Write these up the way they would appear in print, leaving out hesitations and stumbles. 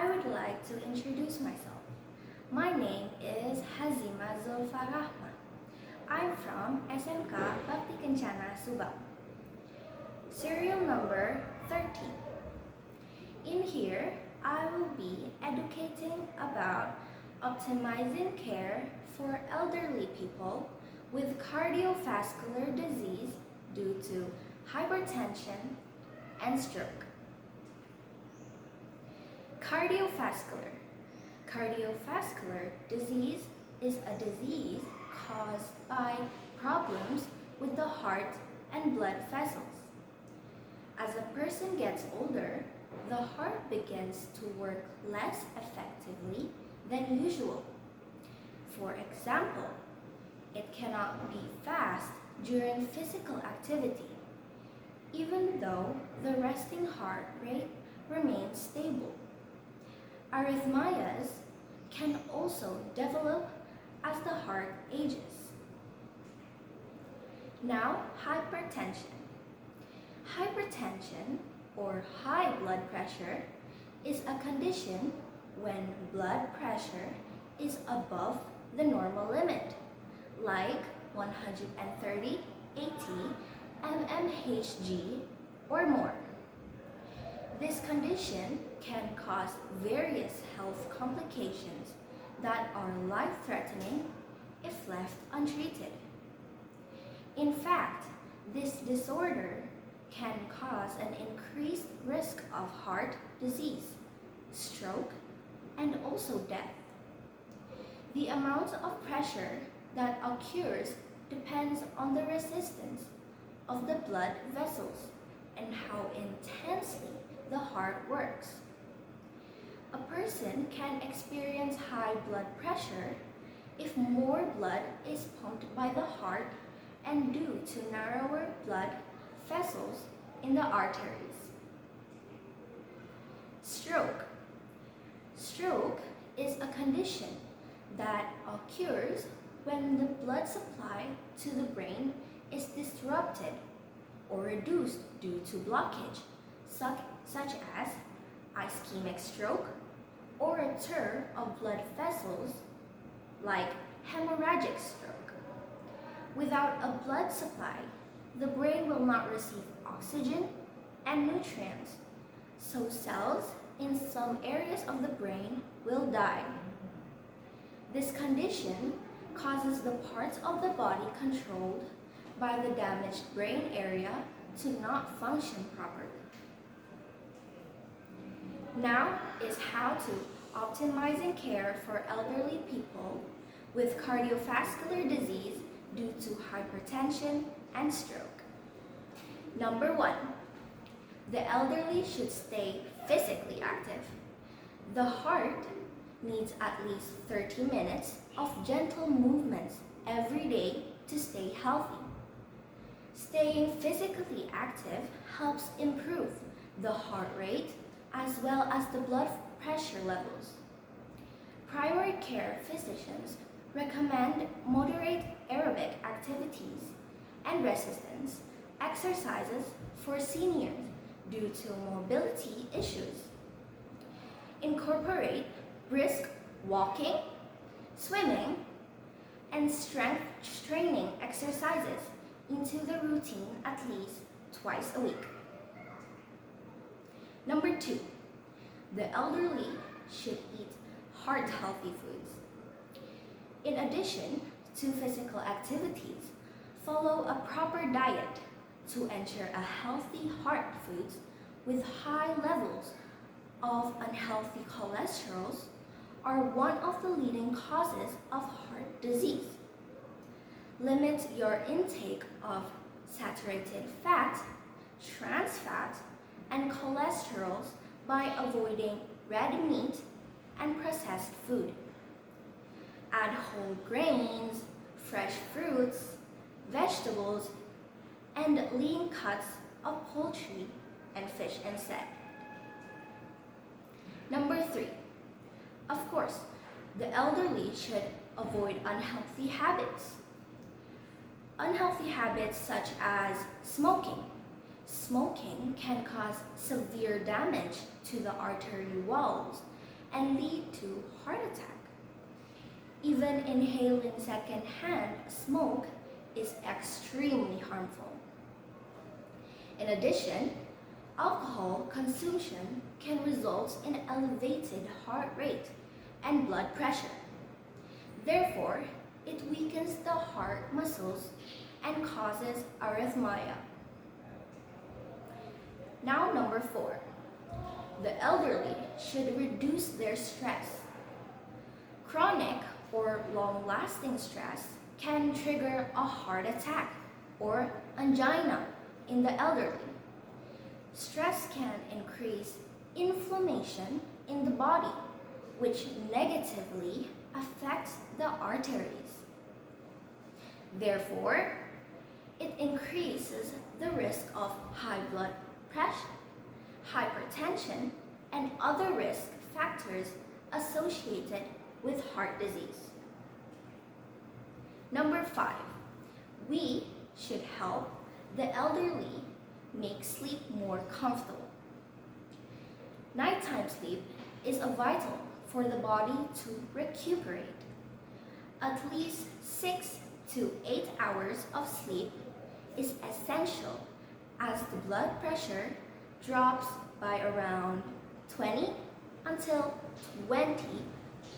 I would like to introduce myself. My name is Hazimah Zulfa Rahmah. I'm from SMKS Bhakti Kencana, Subang. Serial number 13. In here, I will be educating about optimizing care for elderly people with cardiovascular disease due to hypertension and stroke. Cardiovascular. Cardiovascular disease is a disease caused by problems with the heart and blood vessels. As a person gets older, the heart begins to work less effectively than usual. For example, it cannot beat fast during physical activity, even though the resting heart rate remains stable. Arrhythmias can also develop as the heart ages. Now, hypertension. Hypertension, or high blood pressure, is a condition when blood pressure is above the normal limit, like 130/80 mmHg or more. This condition can cause various health complications that are life-threatening if left untreated. In fact, this disorder can cause an increased risk of heart disease, stroke, and also death. The amount of pressure that occurs depends on the resistance of the blood vessels and how intensely the heart works. A person can experience high blood pressure if more blood is pumped by the heart and due to narrower blood vessels in the arteries. Stroke. Stroke is a condition that occurs when the blood supply to the brain is disrupted or reduced due to blockage, such as ischemic stroke or a tear of blood vessels like hemorrhagic stroke. Without a blood supply, the brain will not receive oxygen and nutrients, so cells in some areas of the brain will die. This condition causes the parts of the body controlled by the damaged brain area to not function properly. Now is how to optimizing care for elderly people with cardiovascular disease due to hypertension and stroke. Number 1, the elderly should stay physically active. The heart needs at least 30 minutes of gentle movements every day to stay healthy. Staying physically active helps improve the heart rate as well as the blood pressure levels. Primary care physicians recommend moderate aerobic activities and resistance exercises for seniors due to mobility issues. Incorporate brisk walking, swimming, and strength training exercises into the routine at least twice a week. Number 2, the elderly should eat heart-healthy foods. In addition to physical activities, follow a proper diet to ensure a healthy heart. Foods with high levels of unhealthy cholesterols are one of the leading causes of heart disease. Limit your intake of saturated fat, trans fat, and cholesterols by avoiding red meat and processed food. Add whole grains, fresh fruits, vegetables, and lean cuts of poultry and fish instead. Number 3, of course, the elderly should avoid unhealthy habits. Unhealthy habits such as smoking. Smoking can cause severe damage to the artery walls and lead to heart attack. Even inhaling secondhand smoke is extremely harmful. In addition, alcohol consumption can result in elevated heart rate and blood pressure. Therefore, it weakens the heart muscles and causes arrhythmia. Now, number 4. The elderly should reduce their stress. Chronic or long-lasting stress can trigger a heart attack or angina in the elderly. Stress can increase inflammation in the body, which negatively affects the arteries. Therefore, it increases the risk of high blood pressure, hypertension, and other risk factors associated with heart disease. Number 5, we should help the elderly make sleep more comfortable. Nighttime sleep is vital for the body to recuperate. At least 6 to 8 hours of sleep is essential as the blood pressure drops by around 20 until 20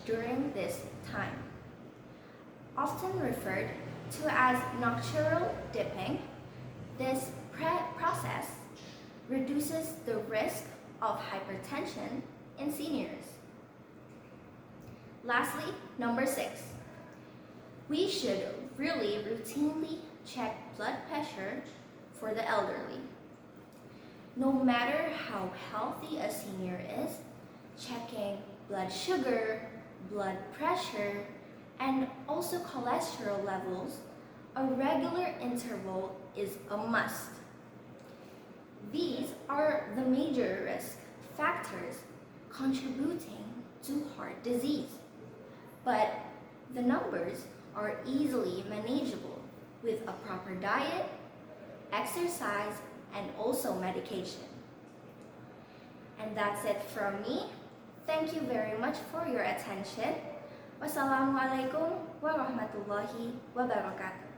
during this time. Often referred to as nocturnal dipping, this process reduces the risk of hypertension in seniors. Lastly, number 6. We should really routinely check blood pressure for the elderly. No matter how healthy a senior is, checking blood sugar, blood pressure, and also cholesterol levels, a regular interval is a must. These are the major risk factors contributing to heart disease, but the numbers are easily manageable with a proper diet, exercise, and also medication. And that's it from me. Thank you very much for your attention. Wassalamualaikum warahmatullahi wabarakatuh.